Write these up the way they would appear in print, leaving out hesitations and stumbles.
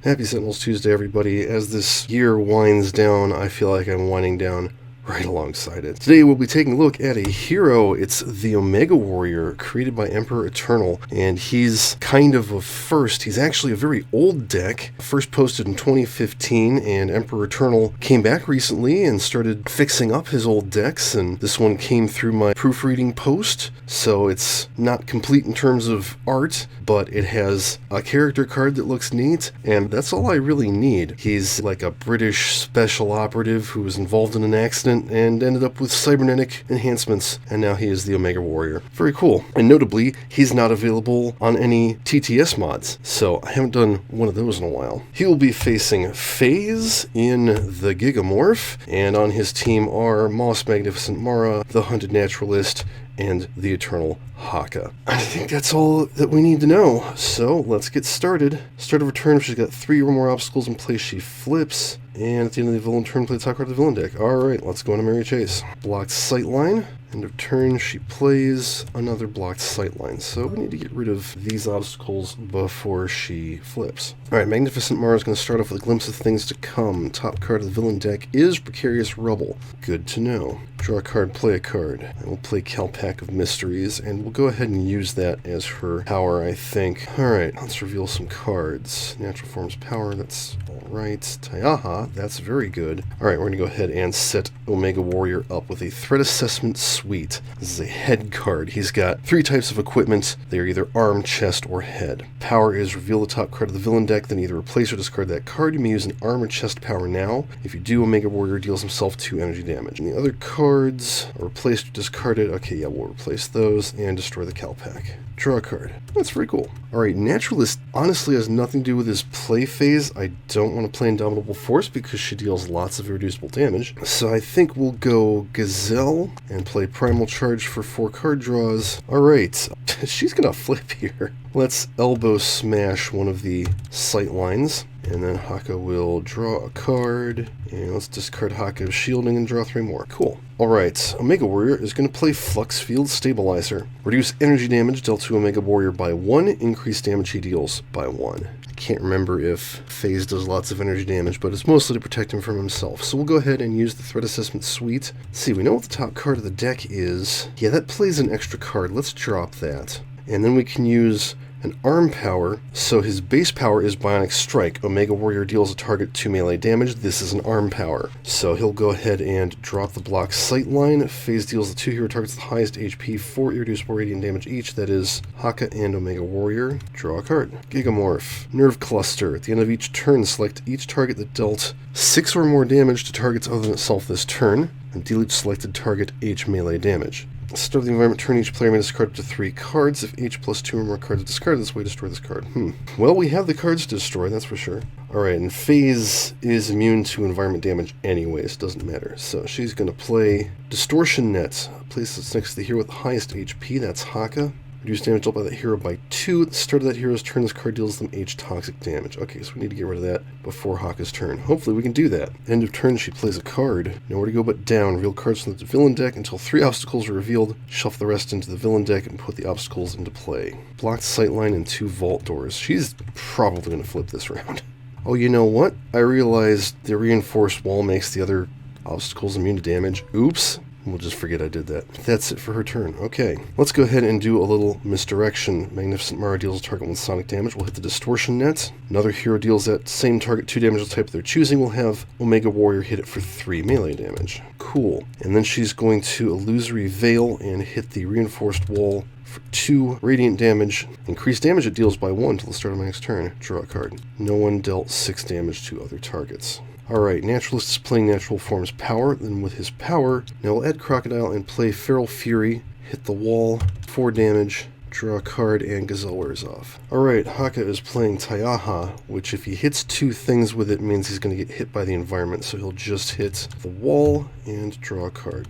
Happy Sentinels Tuesday, everybody. As this year winds down, I feel like I'm winding down right alongside it. Today we'll be taking a look at a hero. It's the Omega Warrior, created by Emperor Eternal, and he's kind of a first. He's actually a very old deck, first posted in 2015, and Emperor Eternal came back recently and started fixing up his old decks, and this one came through my proofreading post, so it's not complete in terms of art, but it has a character card that looks neat, and that's all I really need. He's like a British special operative who was involved in an accident and ended up with cybernetic enhancements, and now he is the Omega Warrior. Very cool. And notably, he's not available on any TTS mods, so I haven't done one of those in a while. He will be facing FaZe in the Gigamorph, and on his team are Moss Magnificent Mara, the Hunted Naturalist, and the Eternal Haka. I think that's all that we need to know, so let's get started. Start of her turn, if she's got 3 or more obstacles in place, she flips, and at the end of the villain turn, play the top card of the villain deck. Alright, let's go into Merry Chase. Blocked Sightline. End of turn, she plays another blocked sightline. So we need to get rid of these obstacles before she flips. Alright, Magnificent Mara is going to start off with a glimpse of things to come. Top card of the villain deck is Precarious Rubble. Good to know. Draw a card, play a card. And we'll play Calpac of Mysteries, and we'll go ahead and use that as her power, I think. Alright, let's reveal some cards. Natural Forms Power, that's alright. Tayaha, that's very good. Alright, we're going to go ahead and set Omega Warrior up with a Threat Assessment Suite. This is a head card. He's got 3 types of equipment. They are either arm, chest, or head. Power is reveal the top card of the villain deck, then either replace or discard that card. You may use an arm or chest power now. If you do, Omega Warrior deals himself 2 energy damage. And the other cards are replaced or discarded. Okay, yeah, we'll replace those and destroy the Calpac. Draw a card. That's pretty cool. Alright, Naturalist honestly has nothing to do with his play phase. I don't want to play Indomitable Force because she deals lots of irreducible damage. So I think we'll go Gazelle and play Primal Charge for 4 card draws. Alright, she's gonna flip here. Let's elbow smash one of the sight lines. And then Haka will draw a card, and let's discard Haka's shielding and draw 3 more. Cool. Alright, Omega Warrior is going to play Flux Field Stabilizer. Reduce energy damage dealt to Omega Warrior by 1, increase damage he deals by 1. I can't remember if FaZe does lots of energy damage, but it's mostly to protect him from himself. So we'll go ahead and use the Threat Assessment Suite. Let's see, we know what the top card of the deck is. Yeah, that plays an extra card. Let's drop that. And then we can use an arm power, so his base power is Bionic Strike. Omega Warrior deals a target 2 melee damage. This is an arm power. So he'll go ahead and drop the block Sightline. FaZe deals the 2 hero targets the highest HP, 4 irreducible radiant damage each. That is Haka and Omega Warrior. Draw a card. Gigamorph. Nerve Cluster. At the end of each turn, select each target that dealt 6 or more damage to targets other than itself this turn, and deal each selected target H melee damage. Start of the environment turn, each player may discard up to 3 cards. If H plus 2 or more cards are discarded this way, destroy this card. Well, we have the cards to destroy, that's for sure. Alright, and FaZe is immune to environment damage anyways, doesn't matter. So she's going to play Distortion Net. Place this next to the hero with the highest HP, that's Haka. Reduce damage dealt by that hero by 2. At the start of that hero's turn, this card deals them H toxic damage. Okay, so we need to get rid of that before Haka's turn. Hopefully we can do that. End of turn, she plays a card. Nowhere to go but down. Reveal cards from the villain deck until 3 obstacles are revealed. Shuffle the rest into the villain deck and put the obstacles into play. Blocked Sightline and 2 Vault Doors. She's probably going to flip this round. Oh, you know what? I realized the reinforced wall makes the other obstacles immune to damage. Oops. We'll just forget I did that. That's it for her turn. Okay, let's go ahead and do a little misdirection. Magnificent Mara deals a target with sonic damage. We'll hit the Distortion Net. Another hero deals that same target 2 damage of the type they're choosing. We'll have Omega Warrior hit it for 3 melee damage. Cool. And then she's going to Illusory Veil and hit the reinforced wall for 2 radiant damage. Increase damage it deals by 1 until the start of my next turn. Draw a card. No one dealt 6 damage to other targets. Alright, Naturalist is playing Natural Forms Power. Then with his power, now we'll add Crocodile and play Feral Fury. Hit the wall, 4 damage, draw a card, and Gazelle wears off. Alright, Haka is playing Tayaha, which if he hits 2 things with it means he's going to get hit by the environment, so he'll just hit the wall and draw a card.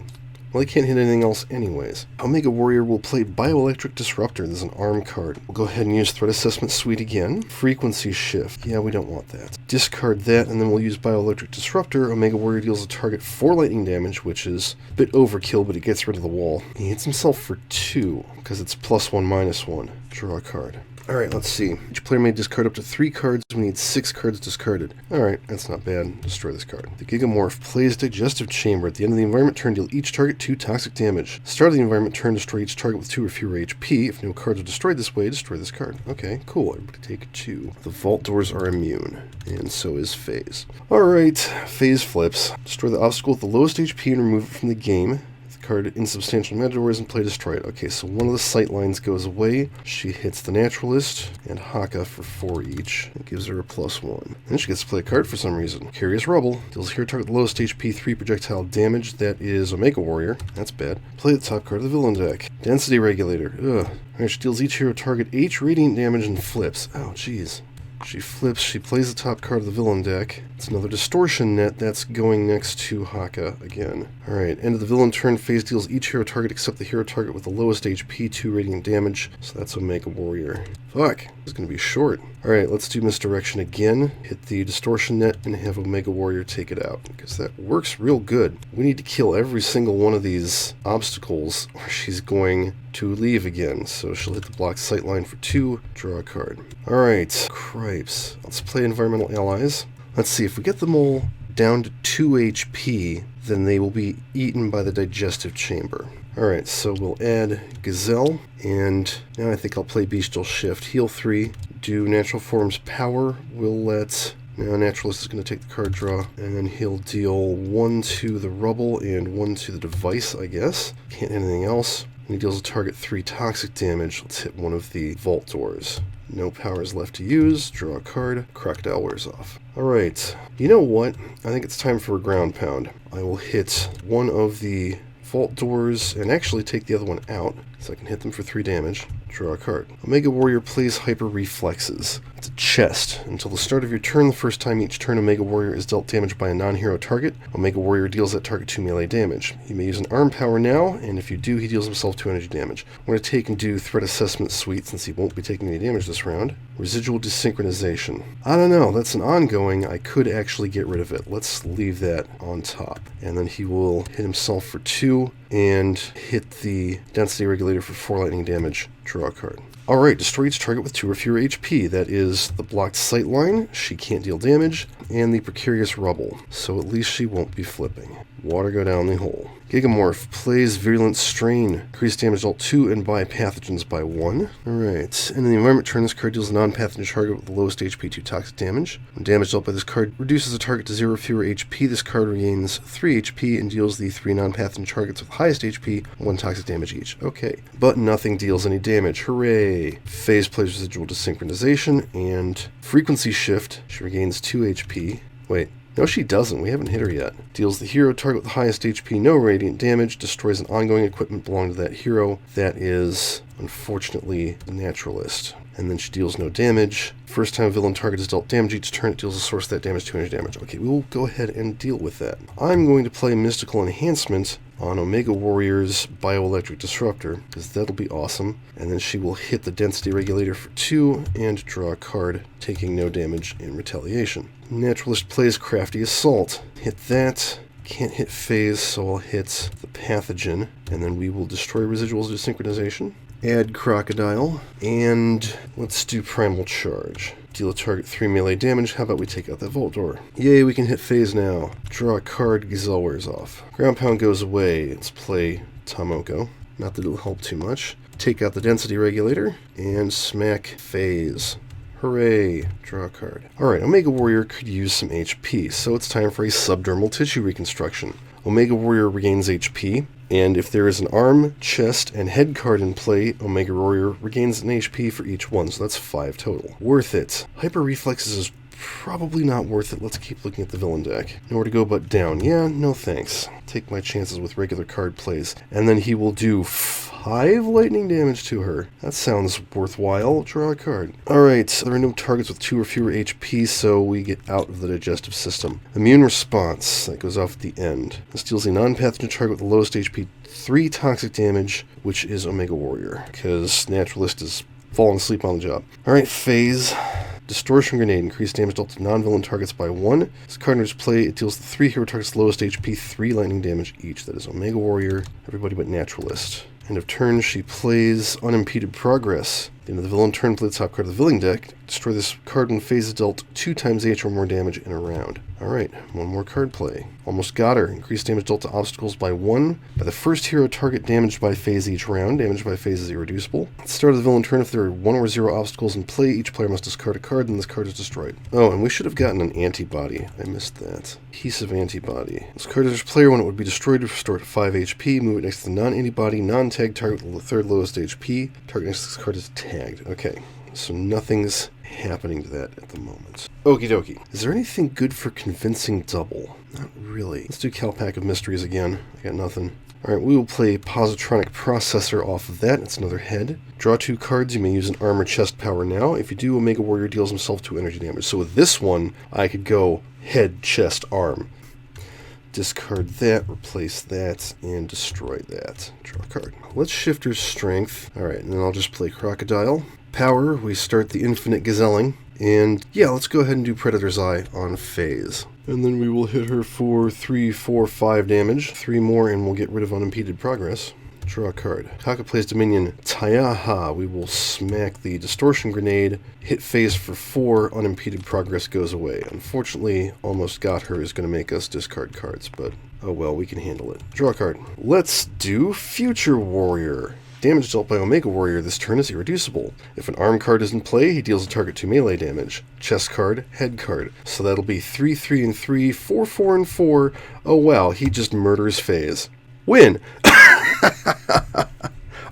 Well, he can't hit anything else anyways. Omega Warrior will play Bioelectric Disruptor. This is an arm card. We'll go ahead and use Threat Assessment Suite again. Frequency Shift. Yeah, we don't want that. Discard that, and then we'll use Bioelectric Disruptor. Omega Warrior deals a target 4 lightning damage, which is a bit overkill, but it gets rid of the wall. He hits himself for 2, because it's +1/-1. Draw a card. Alright, let's see. Each player may discard up to 3 cards. We need 6 cards discarded. Alright, that's not bad. Destroy this card. The Gigamorph plays Digestive Chamber. At the end of the environment turn, deal each target 2 toxic damage. Start of the environment turn, destroy each target with 2 or fewer HP. If no cards are destroyed this way, destroy this card. Okay, cool. Everybody take 2. The Vault Doors are immune, and so is Phase. Alright, Phase flips. Destroy the obstacle with the lowest HP and remove it from the game. Card Insubstantial Matadors and play Destroy it. Okay, so one of the sight lines goes away. She hits the Naturalist and Haka for 4 each. It gives her a +1. Then she gets to play a card for some reason. Curious Rubble. Deals here target the lowest HP 3 projectile damage. That is Omega Warrior. That's bad. Play the top card of the villain deck. Density Regulator. Ugh. Alright, she deals each hero target H radiant damage and flips. Oh, jeez. She flips, she plays the top card of the villain deck. It's another Distortion Net that's going next to Haka again. Alright, end of the villain turn, Phase deals each hero target except the hero target with the lowest HP 2 radiant damage. So that's Omega Warrior. Fuck, it's gonna be short. Alright, let's do Misdirection again. Hit the Distortion Net and have Omega Warrior take it out, because that works real good. We need to kill every single one of these obstacles or she's going to leave again. So she'll hit the block sight line for 2, draw a card. Alright, cripes. Let's play Environmental Allies. Let's see, if we get them all down to 2 HP, then they will be eaten by the Digestive Chamber. Alright, so we'll add Gazelle, and now I think I'll play Bestial Shift. Heal 3, do Natural Form's Power. We'll let... Now Naturalist is going to take the card draw, and then he'll deal 1 to the Rubble and 1 to the device, I guess. Can't hit anything else. And he deals a target 3 toxic damage. Let's hit one of the Vault Doors. No powers left to use. Draw a card. Crocodile wears off. Alright, you know what? I think it's time for a ground pound. I will hit one of the Vault Doors and actually take the other one out, so I can hit them for 3 damage. Draw a card. Omega Warrior plays Hyper Reflexes. It's a chest. Until the start of your turn, the first time each turn Omega Warrior is dealt damage by a non-hero target, Omega Warrior deals that target 2 melee damage. You may use an arm power now, and if you do, he deals himself 2 energy damage. I'm going to take and do Threat Assessment Suite, since he won't be taking any damage this round. Residual Desynchronization. I don't know, that's an ongoing. I could actually get rid of it. Let's leave that on top. And then he will hit himself for 2, and hit the Density Regulator for 4 lightning damage. Draw a card. Alright, destroy each target with 2 or fewer HP. That is the blocked sight line. She can't deal damage. And the Precarious Rubble. So at least she won't be flipping. Water go down the hole. Gigamorph plays Virulent Strain. Increase damage dealt 2 and by pathogens by 1. Alright, and in the environment turn, this card deals a non-pathogen target with the lowest HP 2 toxic damage. When damage dealt by this card reduces the target to 0 or fewer HP, this card regains 3 HP and deals the 3 non-pathogen targets with highest HP 1 toxic damage each. Okay, but nothing deals any damage. Hooray! Phase plays Residual Desynchronization and Frequency Shift. She regains 2 HP. Wait. No, she doesn't. We haven't hit her yet. Deals the hero target with the highest HP no radiant damage. Destroys an ongoing equipment belonging to that hero. That is, unfortunately, the Naturalist. And then she deals no damage. First time a villain target is dealt damage each turn, it deals a source of that damage 2 energy damage. Okay, we will go ahead and deal with that. I'm going to play Mystical Enhancement on Omega Warrior's Bioelectric Disruptor, because that'll be awesome. And then she will hit the Density Regulator for 2 and draw a card, taking no damage in retaliation. Naturalist plays Crafty Assault. Hit that. Can't hit Phase, so I'll hit the Pathogen, and then we will destroy Residuals Desynchronization. Add Crocodile, and let's do Primal Charge. Deal a target 3 melee damage. How about we take out that Vault Door? Yay, we can hit Phase now. Draw a card, Gazelle wears off. Ground Pound goes away. Let's play Tomoko. Not that it'll help too much. Take out the Density Regulator, and smack Phase. Hooray! Draw a card. Alright, Omega Warrior could use some HP, so it's time for a subdermal tissue reconstruction. Omega Warrior regains HP, and if there is an arm, chest, and head card in play, Omega Warrior regains an HP for each one, so that's 5 total. Worth it. Hyper Reflexes is probably not worth it. Let's keep looking at the villain deck. Nowhere to go but down. Yeah, no thanks. Take my chances with regular card plays. And then he will do 5 lightning damage to her. That sounds worthwhile. Draw a card. Alright, there are no targets with 2 or fewer HP, so we get out of the digestive system. Immune Response. That goes off at the end. This deals a non-pathogen target with the lowest HP 3 toxic damage, which is Omega Warrior, because Naturalist is falling asleep on the job. Alright, Phase. Distortion Grenade. Increased damage dealt to non-villain targets by 1. This card enters play. It deals the 3 hero targets lowest HP 3 lightning damage each. That is Omega Warrior. Everybody but Naturalist. End of turn, she plays Unimpeded Progress. the end of the villain turn, play the top card of the villain deck. Destroy this card when phase is dealt 2 times H or more damage in a round. Alright, one more card play. Almost got her. Increase damage dealt to obstacles by 1. By the first hero target damaged by phase each round. Damage by phase is irreducible. At the start of the villain turn, if there are 1 or 0 obstacles in play, each player must discard a card, and this card is destroyed. Oh, and we should have gotten an antibody. I missed that. Piece of antibody. This card is player when it would be destroyed to restore to 5 HP. Move it next to the non-antibody, non-tagged target with the third lowest HP. Target next to this card is tagged. Okay, so nothing's happening to that at the moment. Okie dokie. Is there anything good for convincing double? Not really. Let's do Calpac of Mysteries again. I got nothing. Alright, we will play Positronic Processor off of that. It's another head. Draw 2 cards. You may use an armor chest power now. If you do, Omega Warrior deals himself 2 energy damage. So with this one, I could go head, chest, arm. Discard that, replace that, and destroy that. Draw a card. Let's shift her strength. Alright, and then I'll just play Crocodile. Power, we start the Infinite Gazelling. And yeah, let's go ahead and do Predator's Eye on phase. And then we will hit her for 3, 4, 5 damage. 3 more and we'll get rid of Unimpeded Progress. Draw a card. Kaka plays Dominion Tayaha. We will smack the Distortion Grenade. Hit phase for 4. Unimpeded Progress goes away. Unfortunately, Almost Got Her is going to make us discard cards, but oh well, we can handle it. Draw a card. Let's do Future Warrior. Damage dealt by Omega Warrior this turn is irreducible. If an arm card is in play, he deals a target 2 melee damage. Chest card, head card. So that'll be 3, 3, and 3, 4, 4, and 4. Oh wow, he just murders phase. Win!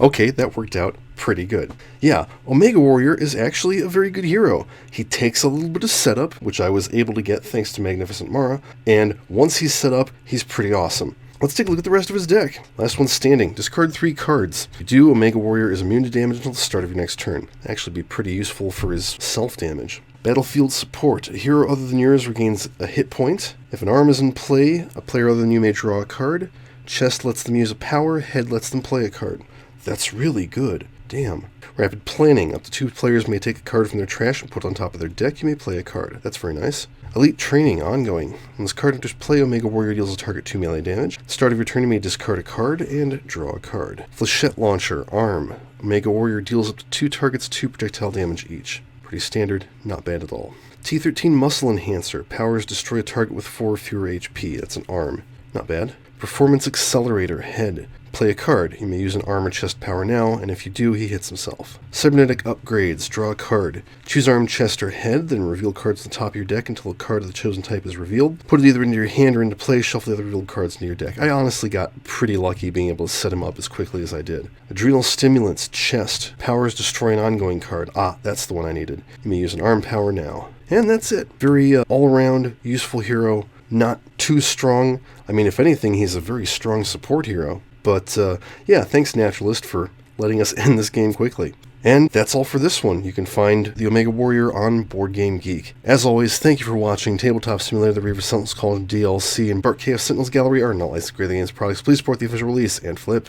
Okay, that worked out pretty good. Yeah, Omega Warrior is actually a very good hero. He takes a little bit of setup, which I was able to get thanks to Magnificent Mara, and once he's set up, he's pretty awesome. Let's take a look at the rest of his deck. Last one standing. Discard 3 cards. If you do, Omega Warrior is immune to damage until the start of your next turn. Actually be pretty useful for his self-damage. Battlefield Support. A hero other than yours regains a hit point. If an arm is in play, a player other than you may draw a card. Chest lets them use a power. Head lets them play a card. That's really good. Damn. Rapid Planning. Up to 2 players may take a card from their trash and put it on top of their deck. You may play a card. That's very nice. Elite Training, ongoing. When this card enters play, Omega Warrior deals a target 2 melee damage. At the start of your turn, you may discard a card and draw a card. Flechette Launcher, arm. Omega Warrior deals up to 2 targets 2 projectile damage each. Pretty standard, not bad at all. T13 Muscle Enhancer, powers destroy a target with 4 or fewer HP. That's an arm. Not bad. Performance Accelerator, head. Play a card. You may use an armor chest power now, and if you do, he hits himself. Cybernetic Upgrades. Draw a card. Choose arm, chest, or head, then reveal cards to the top of your deck until a card of the chosen type is revealed. Put it either into your hand or into play. Shuffle the other revealed cards into your deck. I honestly got pretty lucky being able to set him up as quickly as I did. Adrenal Stimulants. Chest. Powers destroy an ongoing card. Ah, that's the one I needed. You may use an arm power now. And that's it. Very all-around useful hero. Not too strong. I mean, if anything, he's a very strong support hero. But, yeah, thanks Naturalist for letting us end this game quickly. And that's all for this one. You can find the Omega Warrior on Board Game Geek. As always, thank you for watching Tabletop Simulator, the Reaver Sentinels Call DLC, and Bart KF Sentinels Gallery are not licensed Great Games products. Please support the official release and flip.